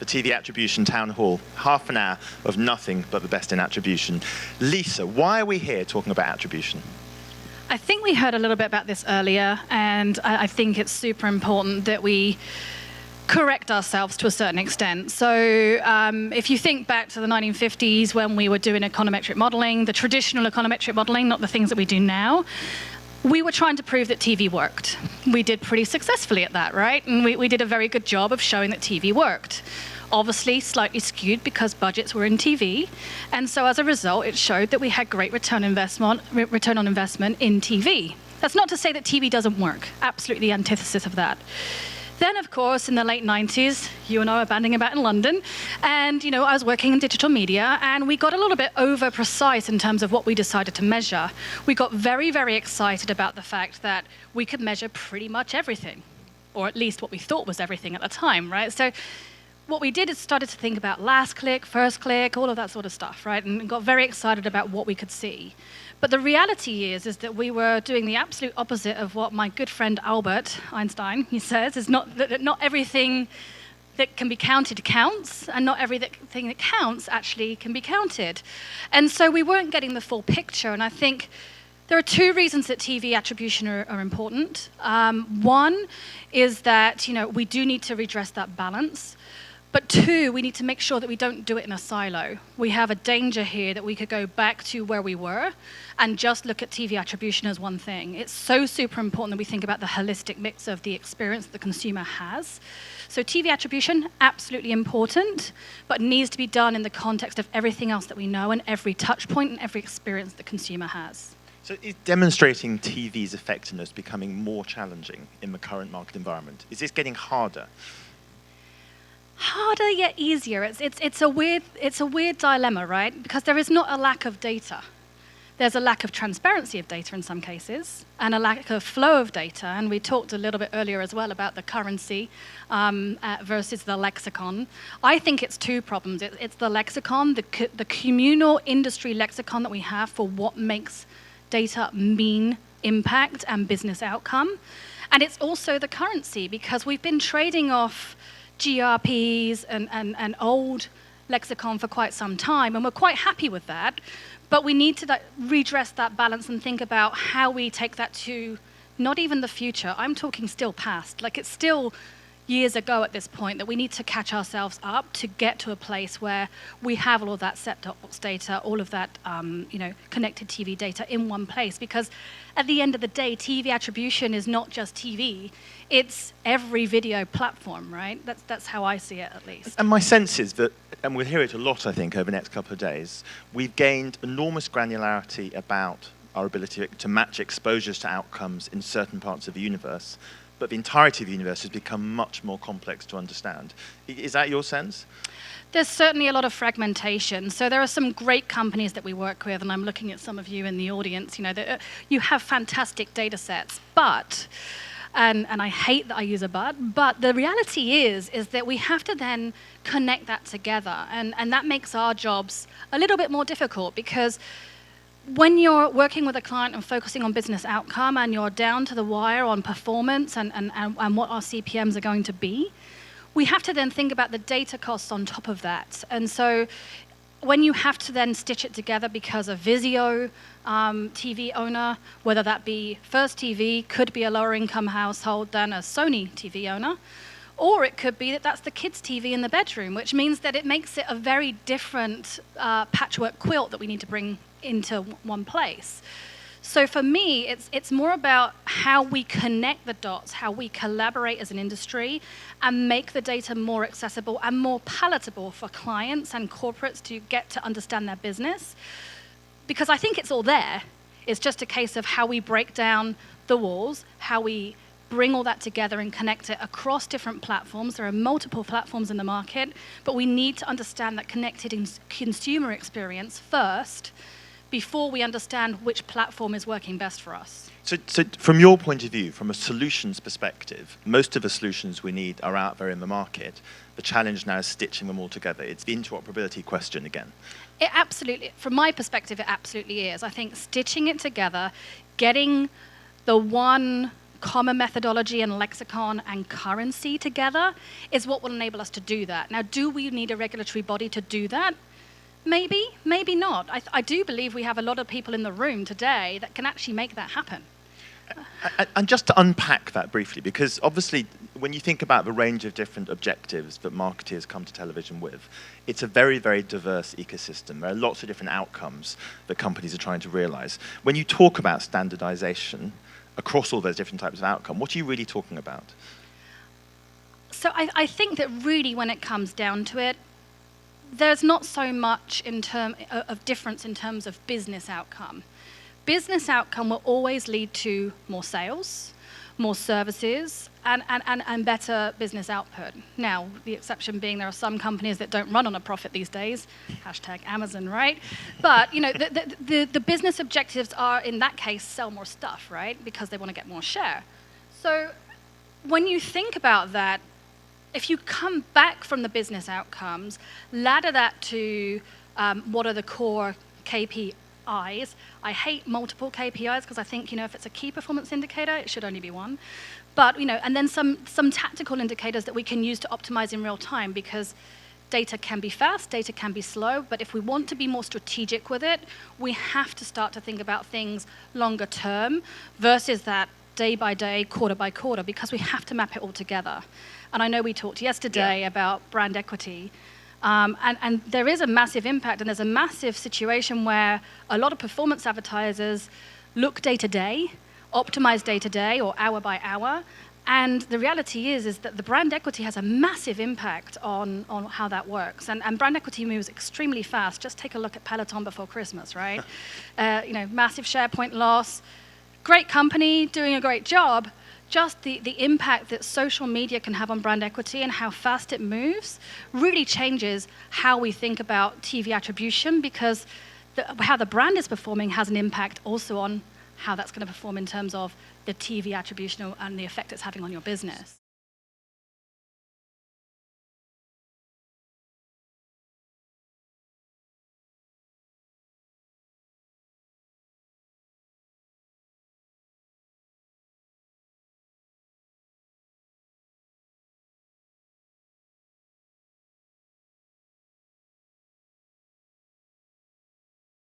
the TV Attribution Town Hall. Half an hour of nothing but the best in attribution. Lisa, why are we here talking about attribution? I think we heard a little bit about this earlier, and I think it's super important that we correct ourselves to a certain extent. So if you think back to the 1950s when we were doing econometric modeling, the traditional econometric modeling, not the things that we do now, we were trying to prove that TV worked. We did pretty successfully at that, right? And we did a very good job of showing that TV worked. Obviously slightly skewed because budgets were in TV. And so as a result, it showed that we had great return on investment in TV. That's not to say that TV doesn't work. Absolutely the antithesis of that. Then, of course, in the late 90s, you and I were banding about in London, and I was working in digital media, and we got a little bit over precise in terms of what we decided to measure. We got very, very excited about the fact that we could measure pretty much everything, or at least what we thought was everything at the time, right? So what we did is started to think about last click, first click, all of that sort of stuff, right? And got very excited about what we could see. But the reality is that we were doing the absolute opposite of what my good friend Albert Einstein, he says, is not everything that can be counted counts, and not everything that counts actually can be counted. And so we weren't getting the full picture, and I think there are two reasons that TV attribution are important. One is that we do need to redress that balance. But two, we need to make sure that we don't do it in a silo. We have a danger here that we could go back to where we were and just look at TV attribution as one thing. It's so super important that we think about the holistic mix of the experience that the consumer has. So TV attribution, absolutely important, but needs to be done in the context of everything else that we know and every touch point and every experience the consumer has. So is demonstrating TV's effectiveness becoming more challenging in the current market environment? Is this getting harder? Harder yet easier. It's a weird dilemma, right? Because there is not a lack of data. There's a lack of transparency of data in some cases, and a lack of flow of data. And we talked a little bit earlier as well about the currency versus the lexicon. I think it's two problems. It's the lexicon, the communal industry lexicon that we have for what makes data mean impact and business outcome. And it's also the currency, because we've been trading off GRPs and old lexicon for quite some time, and we're quite happy with that. But we need to redress that balance and think about how we take that to not even the future. I'm talking still past. Like, it's still years ago at this point that we need to catch ourselves up to get to a place where we have all of that set-top box data, all of that connected TV data in one place. Because at the end of the day, TV attribution is not just TV. It's every video platform, right? That's how I see it, at least. And my sense is that, and we'll hear it a lot, I think, over the next couple of days, we've gained enormous granularity about our ability to match exposures to outcomes in certain parts of the universe, but the entirety of the universe has become much more complex to understand. Is that your sense? There's certainly a lot of fragmentation. So there are some great companies that we work with, and I'm looking at some of you in the audience, that you have fantastic data sets, but, and I hate that I use a but the reality is that we have to then connect that together, and that makes our jobs a little bit more difficult, because when you're working with a client and focusing on business outcome and you're down to the wire on performance and what our CPMs are going to be, we have to then think about the data costs on top of that. And so when you have to then stitch it together because a Vizio TV owner, whether that be First TV, could be a lower income household than a Sony TV owner, or it could be that that's the kids' TV in the bedroom, which means that it makes it a very different patchwork quilt that we need to bring into one place. So for me, it's more about how we connect the dots, how we collaborate as an industry and make the data more accessible and more palatable for clients and corporates to get to understand their business. Because I think it's all there. It's just a case of how we break down the walls, how we bring all that together and connect it across different platforms. There are multiple platforms in the market, but we need to understand that connected consumer experience first before we understand which platform is working best for us. So from your point of view, from a solutions perspective, most of the solutions we need are out there in the market. The challenge now is stitching them all together. It's the interoperability question again. It absolutely, from my perspective, it absolutely is. I think stitching it together, getting the one common methodology and lexicon and currency together is what will enable us to do that. Now, do we need a regulatory body to do that? Maybe, maybe not. I do believe we have a lot of people in the room today that can actually make that happen. And just to unpack that briefly, because obviously when you think about the range of different objectives that marketeers come to television with, it's a very, very diverse ecosystem. There are lots of different outcomes that companies are trying to realize. When you talk about standardization across all those different types of outcome, what are you really talking about? So I think that really when it comes down to it, there's not so much of difference in terms of business outcome. Business outcome will always lead to more sales, more services, and better business output. Now, the exception being there are some companies that don't run on a profit these days, hashtag Amazon, right? But the business objectives are, in that case, sell more stuff, right? Because they want to get more share. So when you think about that, if you come back from the business outcomes, ladder that to what are the core KPIs. I hate multiple KPIs because I think, if it's a key performance indicator, it should only be one. But, and then some tactical indicators that we can use to optimize in real time, because data can be fast, data can be slow, but if we want to be more strategic with it, we have to start to think about things longer term versus that day by day, quarter by quarter, because we have to map it all together. And I know we talked yesterday about brand equity. And there is a massive impact, and there's a massive situation where a lot of performance advertisers look day to day, optimize day to day or hour by hour, and the reality is that the brand equity has a massive impact on how that works. And brand equity moves extremely fast. Just take a look at Peloton before Christmas, right? Massive share point loss, great company doing a great job. Just the impact that social media can have on brand equity and how fast it moves really changes how we think about TV attribution, because how the brand is performing has an impact also on how that's going to perform in terms of the TV attribution and the effect it's having on your business.